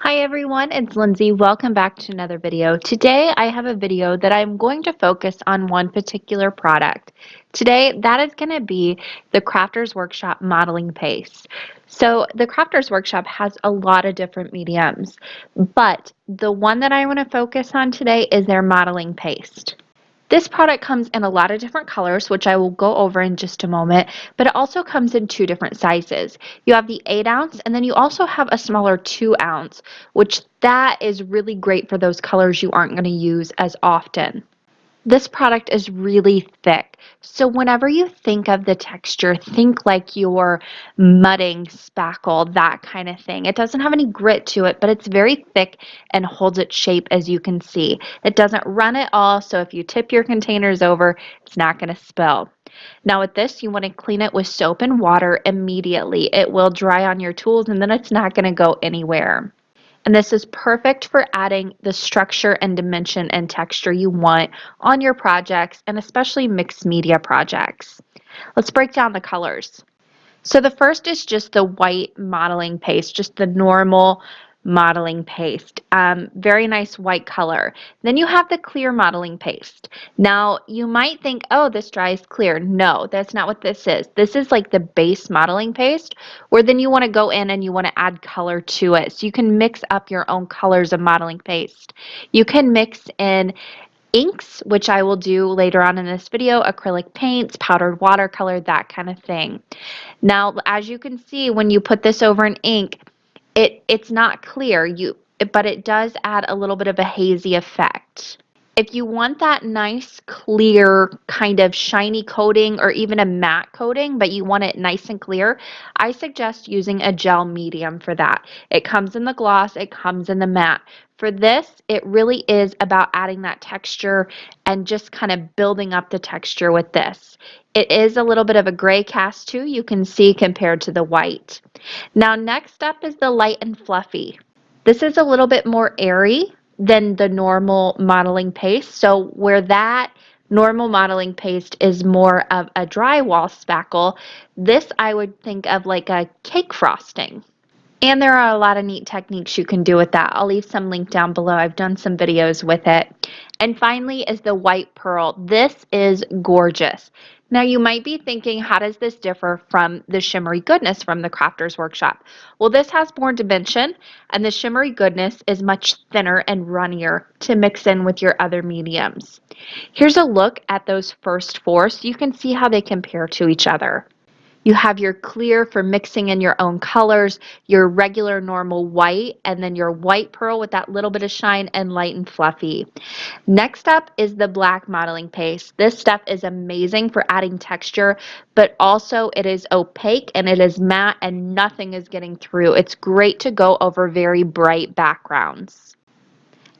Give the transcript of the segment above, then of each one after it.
Hi everyone, it's Lindsay. Welcome back to another video. Today I have a video that I'm going to focus on one particular product. Today that is going to be the Crafters Workshop modeling paste. So the Crafters Workshop has a lot of different mediums, but the one that I want to focus on today is their modeling paste. This product comes in a lot of different colors, which I will go over in just a moment, but it also comes in two different sizes. You have the 8-ounce, and then you also have a smaller 2-ounce, which that is really great for those colors you aren't going to use as often. This product is really thick, so whenever you think of the texture, think like you're mudding spackle, that kind of thing. It doesn't have any grit to it, but it's very thick and holds its shape, as you can see. It doesn't run at all, so if you tip your containers over, it's not going to spill. Now with this, you want to clean it with soap and water immediately. It will dry on your tools and then it's not going to go anywhere. And this is perfect for adding the structure and dimension and texture you want on your projects, and especially mixed media projects. Let's break down the colors. So the first is just the white modeling paste, just the normal modeling paste. Very nice white color. Then you have the clear modeling paste. Now you might think, oh, this dries clear. No, that's not what this is. This is like the base modeling paste, where then you want to go in and you want to add color to it. So you can mix up your own colors of modeling paste. You can mix in inks, which I will do later on in this video, acrylic paints, powdered watercolor, that kind of thing. Now, as you can see, when you put this over an ink, it's not clear, but it does add a little bit of a hazy effect. If you want that nice, clear, kind of shiny coating or even a matte coating, but you want it nice and clear, I suggest using a gel medium for that. It comes in the gloss, it comes in the matte. For this, it really is about adding that texture and just kind of building up the texture with this. It is a little bit of a gray cast too, you can see, compared to the white. Now next up is the light and fluffy. This is a little bit more airy than the normal modeling paste. So where that normal modeling paste is more of a drywall spackle, this I would think of like a cake frosting. And there are a lot of neat techniques you can do with that. I'll leave some link down below. I've done some videos with it. And finally is the white pearl. This is gorgeous. Now you might be thinking, how does this differ from the shimmery goodness from the Crafters Workshop? Well, this has more dimension, and the shimmery goodness is much thinner and runnier to mix in with your other mediums. Here's a look at those first four so you can see how they compare to each other. You have your clear for mixing in your own colors, your regular normal white, and then your white pearl with that little bit of shine, and light and fluffy. Next up is the black modeling paste. This stuff is amazing for adding texture, but also it is opaque and it is matte and nothing is getting through. It's great to go over very bright backgrounds.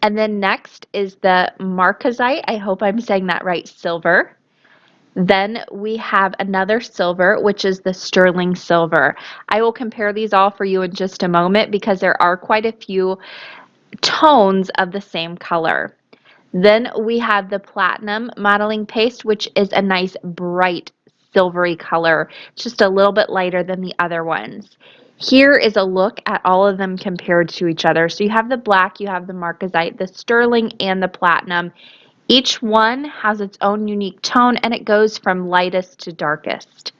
And then next is the markazite. I hope I'm saying that right, silver. Then we have another silver, which is the sterling silver. I will compare these all for you in just a moment because there are quite a few tones of the same color. Then we have the platinum modeling paste, which is a nice bright silvery color, just a little bit lighter than the other ones. Here is a look at all of them compared to each other. So you have the black, you have the markazite, the sterling, and the platinum. Each one has its own unique tone, and it goes from lightest to darkest.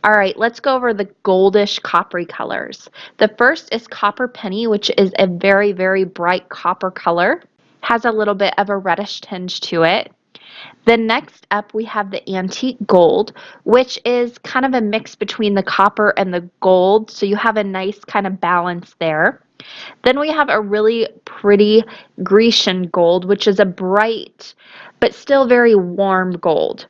All right, let's go over the goldish coppery colors. The first is Copper Penny, which is a very, very bright copper color. Has a little bit of a reddish tinge to it. Then next up we have the Antique Gold, which is kind of a mix between the copper and the gold, so you have a nice kind of balance there. Then we have a really pretty Grecian gold, which is a bright but still very warm gold.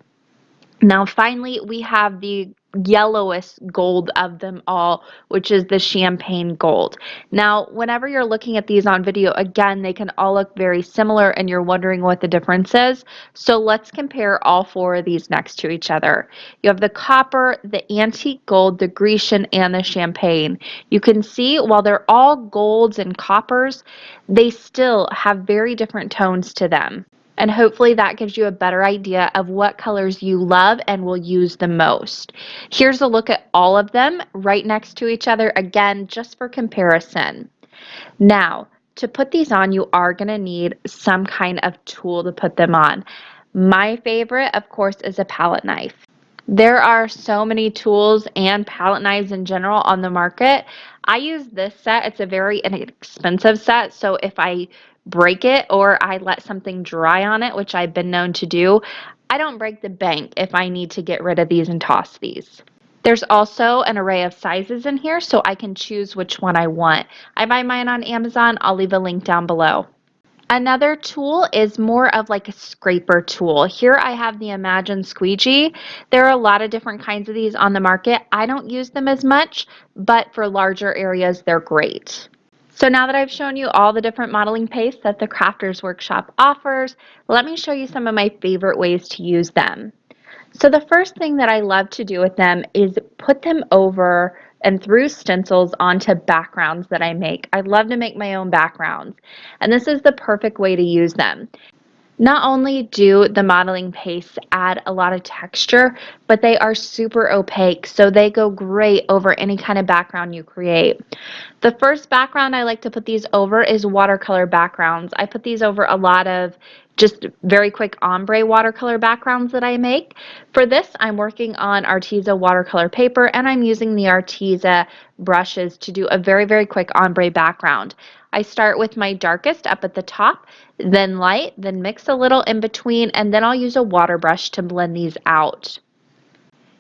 Now finally we have the yellowest gold of them all, which is the champagne gold. Now whenever you're looking at these on video, again, they can all look very similar and you're wondering what the difference is. So let's compare all four of these next to each other. You have the copper, the antique gold, the Grecian, and the champagne. You can see while they're all golds and coppers, they still have very different tones to them. And hopefully that gives you a better idea of what colors you love and will use the most. Here's a look at all of them right next to each other, again, just for comparison. Now, to put these on, you are going to need some kind of tool to put them on. My favorite, of course, is a palette knife. There are so many tools and palette knives in general on the market. I use this set. It's a very inexpensive set, so if I break it or I let something dry on it, which I've been known to do, I don't break the bank if I need to get rid of these and toss these. There's also an array of sizes in here, so I can choose which one I want. I buy mine on Amazon. I'll leave a link down below. Another tool is more of like a scraper tool. Here I have the Imagine Squeegee. There are a lot of different kinds of these on the market. I don't use them as much, but for larger areas, they're great. So now that I've shown you all the different modeling pastes that the Crafters Workshop offers, let me show you some of my favorite ways to use them. So the first thing that I love to do with them is put them over and through stencils onto backgrounds that I make. I love to make my own backgrounds, and this is the perfect way to use them. Not only do the modeling pastes add a lot of texture, but they are super opaque, so they go great over any kind of background you create. The first background I like to put these over is watercolor backgrounds. I put these over a lot of just very quick ombre watercolor backgrounds that I make. For this, I'm working on Arteza watercolor paper, and I'm using the Arteza brushes to do a very, very quick ombre background. I start with my darkest up at the top, then light, then mix a little in between, and then I'll use a water brush to blend these out.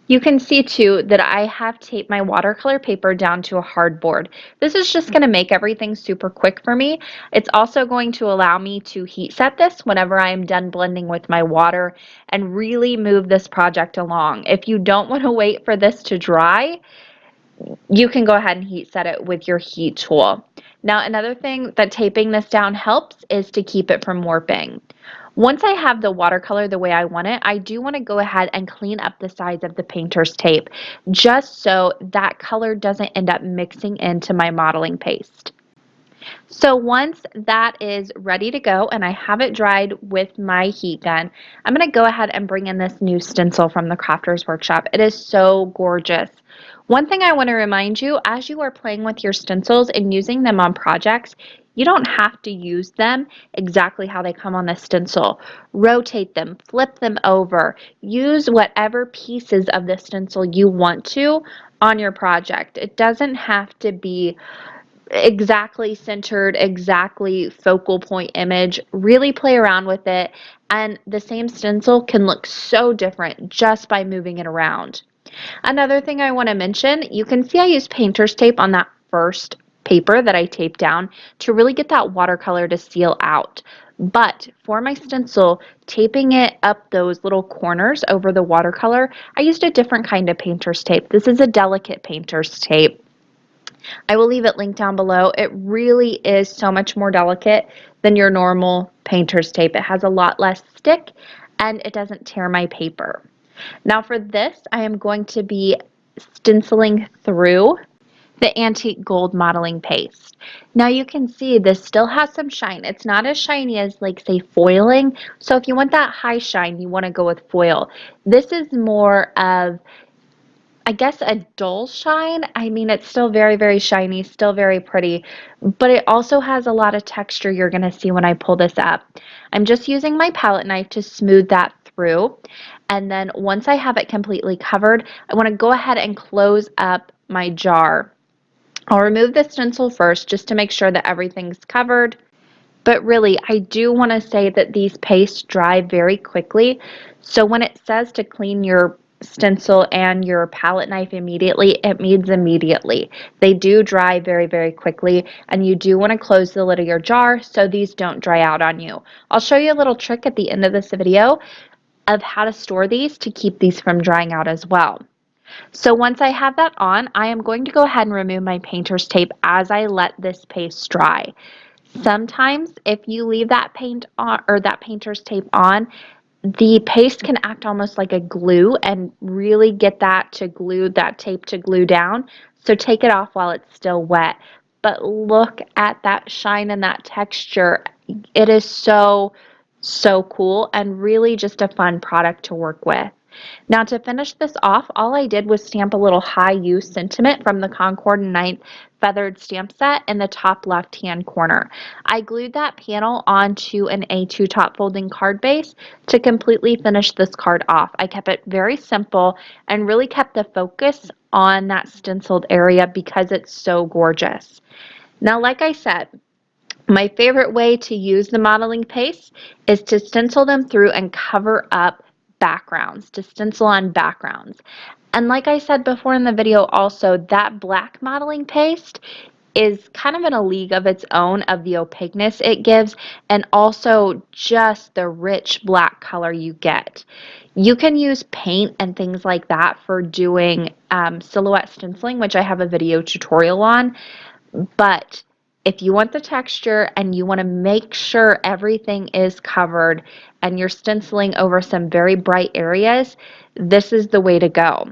You can see too that I have taped my watercolor paper down to a hardboard. This is just going to make everything super quick for me. It's also going to allow me to heat set this whenever I am done blending with my water and really move this project along. If you don't want to wait for this to dry, you can go ahead and heat set it with your heat tool. Now, another thing that taping this down helps is to keep it from warping. Once I have the watercolor the way I want it, I do want to go ahead and clean up the sides of the painter's tape, just so that color doesn't end up mixing into my modeling paste. So once that is ready to go and I have it dried with my heat gun, I'm going to go ahead and bring in this new stencil from the Crafters Workshop. It is so gorgeous. One thing I want to remind you, as you are playing with your stencils and using them on projects, you don't have to use them exactly how they come on the stencil. Rotate them, flip them over, use whatever pieces of the stencil you want to on your project. It doesn't have to be exactly centered, exactly focal point image. Really play around with it, and the same stencil can look so different just by moving it around. Another thing I want to mention, you can see I used painter's tape on that first paper that I taped down to really get that watercolor to seal out. But for my stencil, taping it up those little corners over the watercolor, I used a different kind of painter's tape. This is a delicate painter's tape. I will leave it linked down below. It really is so much more delicate than your normal painter's tape. It has a lot less stick and it doesn't tear my paper. Now for this, I am going to be stenciling through the antique gold modeling paste. Now you can see this still has some shine. It's not as shiny as like say foiling. So if you want that high shine, you want to go with foil. This is more of, I guess, a dull shine. I mean, it's still very, very shiny, still very pretty, but it also has a lot of texture you're going to see when I pull this up. I'm just using my palette knife to smooth that through. And then once I have it completely covered, I want to go ahead and close up my jar. I'll remove the stencil first just to make sure that everything's covered. But really, I do want to say that these pastes dry very quickly. So when it says to clean your stencil and your palette knife immediately, it means immediately. They do dry very, very quickly, and you do want to close the lid of your jar so these don't dry out on you. I'll show you a little trick at the end of this video of how to store these to keep these from drying out as well. So once I have that on, I am going to go ahead and remove my painter's tape as I let this paste dry. Sometimes if you leave that paint on or that painter's tape on, the paste can act almost like a glue and really get that tape to glue down. So take it off while it's still wet. But look at that shine and that texture. It is so So cool and really just a fun product to work with. Now to finish this off, all I did was stamp a little high use sentiment from the Concord and Ninth feathered stamp set in the top left hand corner. I glued that panel onto an A2 top folding card base to completely finish this card off. I kept it very simple and really kept the focus on that stenciled area because it's so gorgeous. Now, like I said, my favorite way to use the modeling paste is to stencil them through and cover up backgrounds, to stencil on backgrounds. And like I said before in the video also, that black modeling paste is kind of in a league of its own of the opaqueness it gives and also just the rich black color you get. You can use paint and things like that for doing silhouette stenciling, which I have a video tutorial on. But if you want the texture and you want to make sure everything is covered and you're stenciling over some very bright areas, this is the way to go.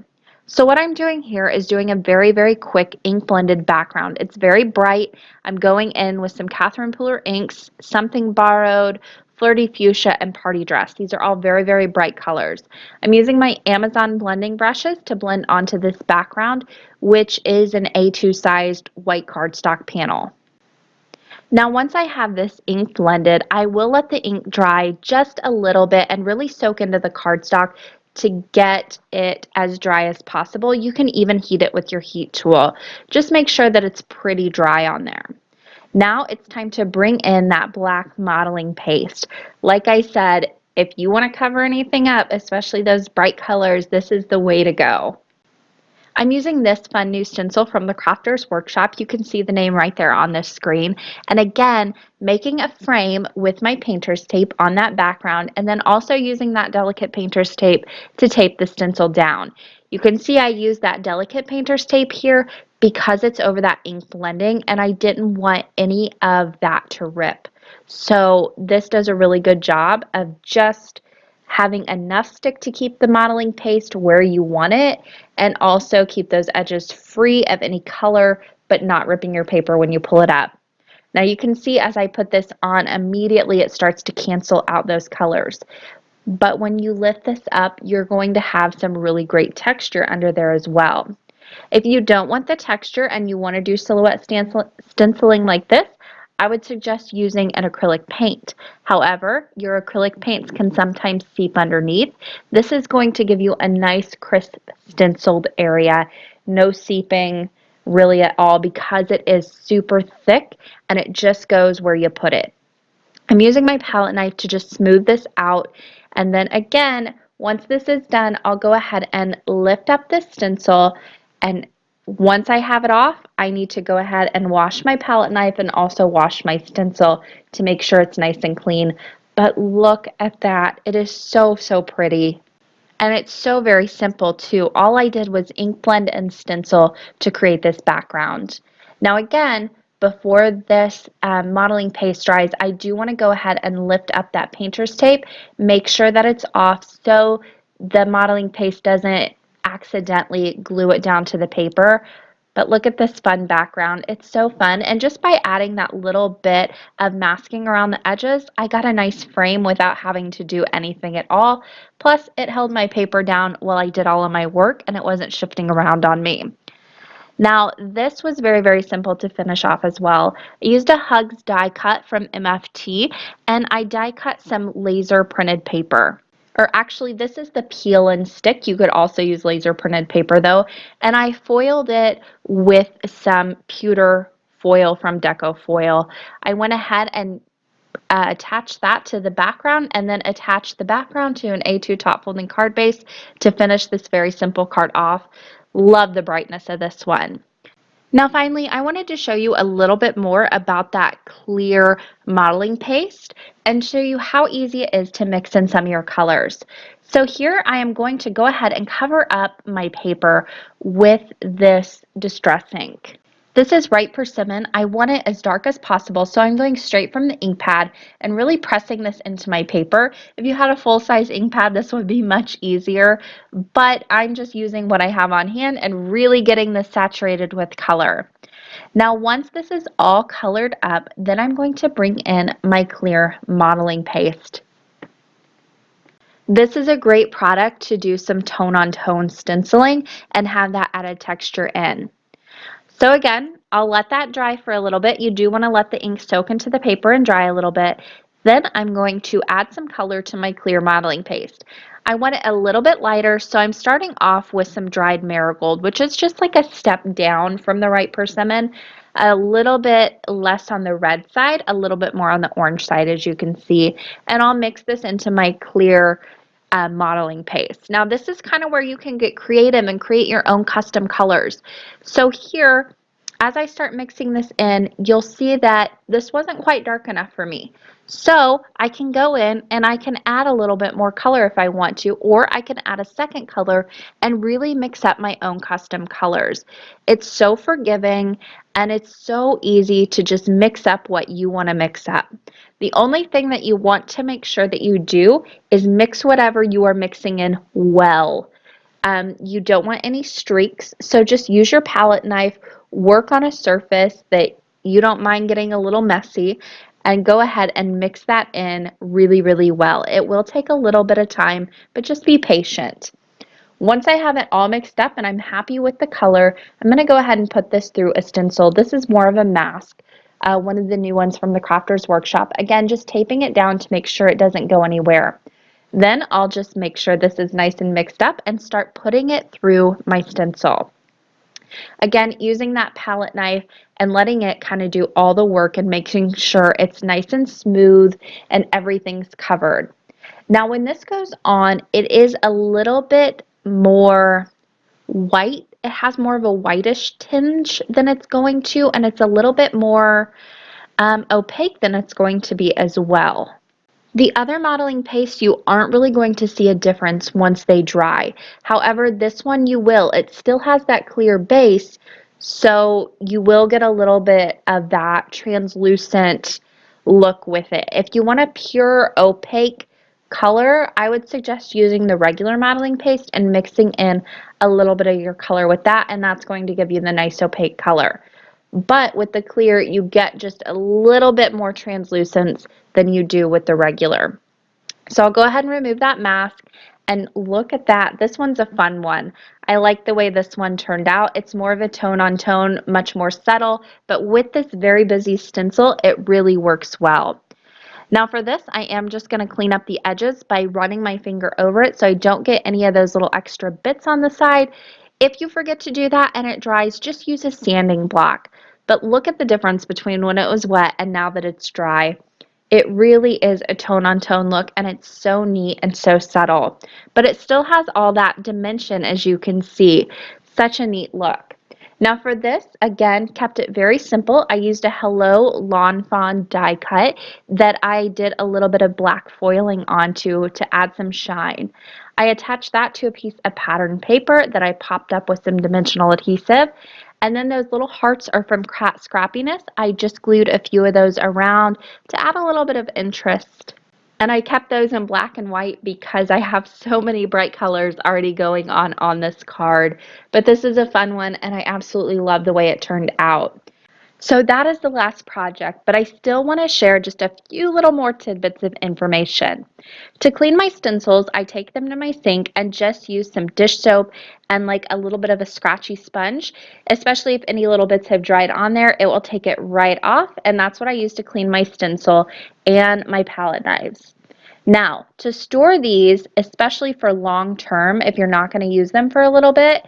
So what I'm doing here is doing a very, very quick ink blended background. It's very bright. I'm going in with some Catherine Pooler inks, Something Borrowed, Flirty Fuchsia, and Party Dress. These are all very, very bright colors. I'm using my Amazon blending brushes to blend onto this background, which is an A2 sized white cardstock panel. Now once I have this ink blended, I will let the ink dry just a little bit and really soak into the cardstock to get it as dry as possible. You can even heat it with your heat tool. Just make sure that it's pretty dry on there. Now it's time to bring in that black modeling paste. Like I said, if you want to cover anything up, especially those bright colors, this is the way to go. I'm using this fun new stencil from the Crafters Workshop. You can see the name right there on this screen. And again, making a frame with my painter's tape on that background and then also using that delicate painter's tape to tape the stencil down. You can see I used that delicate painter's tape here because it's over that ink blending and I didn't want any of that to rip. So this does a really good job of just having enough stick to keep the modeling paste where you want it and also keep those edges free of any color but not ripping your paper when you pull it up. Now you can see as I put this on, immediately it starts to cancel out those colors. But when you lift this up, you're going to have some really great texture under there as well. If you don't want the texture and you want to do silhouette stenciling like this, I would suggest using an acrylic paint. However, your acrylic paints can sometimes seep underneath. This is going to give you a nice crisp stenciled area, no seeping really at all because it is super thick and it just goes where you put it. I'm using my palette knife to just smooth this out, and then again, once this is done, I'll go ahead and lift up this stencil, and once I have it off, I need to go ahead and wash my palette knife and also wash my stencil to make sure it's nice and clean. But look at that. It is so, so pretty. And it's so very simple too. All I did was ink blend and stencil to create this background. Now again, before this modeling paste dries, I do want to go ahead and lift up that painter's tape. Make sure that it's off so the modeling paste doesn't accidentally glue it down to the paper. But look at this fun background. It's so fun. And just by adding that little bit of masking around the edges, I got a nice frame without having to do anything at all. Plus, it held my paper down while I did all of my work and it wasn't shifting around on me. Now, this was very, very simple to finish off as well. I used a Hugs die cut from MFT and I die cut some laser printed paper. Or actually, this is the peel and stick. You could also use laser printed paper though. And I foiled it with some pewter foil from Deco Foil. I went ahead and attached that to the background and then attached the background to an A2 top folding card base to finish this very simple card off. Love the brightness of this one. Now finally, I wanted to show you a little bit more about that clear modeling paste and show you how easy it is to mix in some of your colors. So here I am going to go ahead and cover up my paper with this Distress ink. This is Right Persimmon. I want it as dark as possible, so I'm going straight from the ink pad and really pressing this into my paper. If you had a full-size ink pad, this would be much easier, but I'm just using what I have on hand and really getting this saturated with color. Now, once this is all colored up, then I'm going to bring in my clear modeling paste. This is a great product to do some tone-on-tone stenciling and have that added texture in. So again, I'll let that dry for a little bit. You do want to let the ink soak into the paper and dry a little bit. Then I'm going to add some color to my clear modeling paste. I want it a little bit lighter, so I'm starting off with some dried marigold, which is just like a step down from the right persimmon, a little bit less on the red side, a little bit more on the orange side, as you can see. And I'll mix this into my clear modeling paste. Now this is kind of where you can get creative and create your own custom colors. So here, as I start mixing this in, you'll see that this wasn't quite dark enough for me. So I can go in and I can add a little bit more color if I want to, or I can add a second color and really mix up my own custom colors. It's so forgiving and it's so easy to just mix up what you want to mix up. The only thing that you want to make sure that you do is mix whatever you are mixing in well. You don't want any streaks, so just use your palette knife, work on a surface that you don't mind getting a little messy, and go ahead and mix that in really, really well. It will take a little bit of time, but just be patient. Once I have it all mixed up and I'm happy with the color, I'm going to go ahead and put this through a stencil. This is more of a mask, one of the new ones from the Crafters Workshop. Again, just taping it down to make sure it doesn't go anywhere. Then I'll just make sure this is nice and mixed up and start putting it through my stencil. Again, using that palette knife and letting it kind of do all the work and making sure it's nice and smooth and everything's covered. Now when this goes on, it is a little bit more white. It has more of a whitish tinge than it's going to, and it's a little bit more opaque than it's going to be as well. The other modeling paste, you aren't really going to see a difference once they dry. However, this one you will. It still has that clear base, so you will get a little bit of that translucent look with it. If you want a pure opaque color, I would suggest using the regular modeling paste and mixing in a little bit of your color with that, and that's going to give you the nice opaque color. But with the clear, you get just a little bit more translucence than you do with the regular. So I'll go ahead and remove that mask and look at that. This one's a fun one. I like the way this one turned out. It's more of a tone on tone, much more subtle, but with this very busy stencil, it really works well. Now for this, I am just going to clean up the edges by running my finger over it so I don't get any of those little extra bits on the side. If you forget to do that and it dries, just use a sanding block. But look at the difference between when it was wet and now that it's dry. It really is a tone-on-tone look, and it's so neat and so subtle. But it still has all that dimension, as you can see. Such a neat look. Now for this, again, kept it very simple. I used a Hello Lawn Fawn die cut that I did a little bit of black foiling onto to add some shine. I attached that to a piece of pattern paper that I popped up with some dimensional adhesive. And then those little hearts are from Scrappiness. I just glued a few of those around to add a little bit of interest. And I kept those in black and white because I have so many bright colors already going on this card. But this is a fun one, and I absolutely love the way it turned out. So that is the last project, but I still want to share just a few little more tidbits of information. To clean my stencils, I take them to my sink and just use some dish soap and like a little bit of a scratchy sponge, especially if any little bits have dried on there, it will take it right off, and that's what I use to clean my stencil and my palette knives. Now, to store these, especially for long term, if you're not going to use them for a little bit,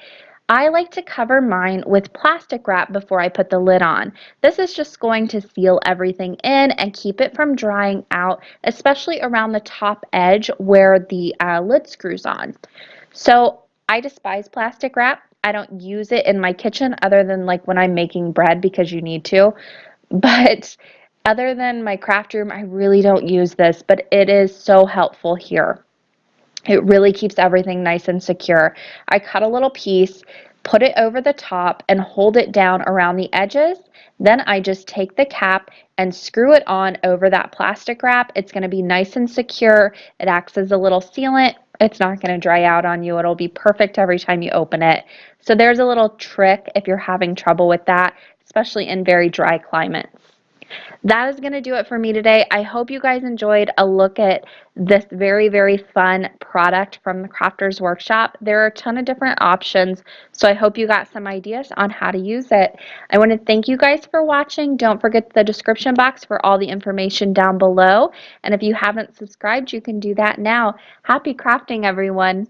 I like to cover mine with plastic wrap before I put the lid on. This is just going to seal everything in and keep it from drying out, especially around the top edge where the lid screws on. So I despise plastic wrap. I don't use it in my kitchen other than like when I'm making bread because you need to. But other than my craft room, I really don't use this, but it is so helpful here. It really keeps everything nice and secure. I cut a little piece, put it over the top, and hold it down around the edges. Then I just take the cap and screw it on over that plastic wrap. It's going to be nice and secure. It acts as a little sealant. It's not going to dry out on you. It'll be perfect every time you open it. So there's a little trick if you're having trouble with that, especially in very dry climates. That is going to do it for me today. I hope you guys enjoyed a look at this very, very fun product from the Crafters Workshop. There are a ton of different options, so I hope you got some ideas on how to use it. I want to thank you guys for watching. Don't forget the description box for all the information down below. And if you haven't subscribed, you can do that now. Happy crafting, everyone.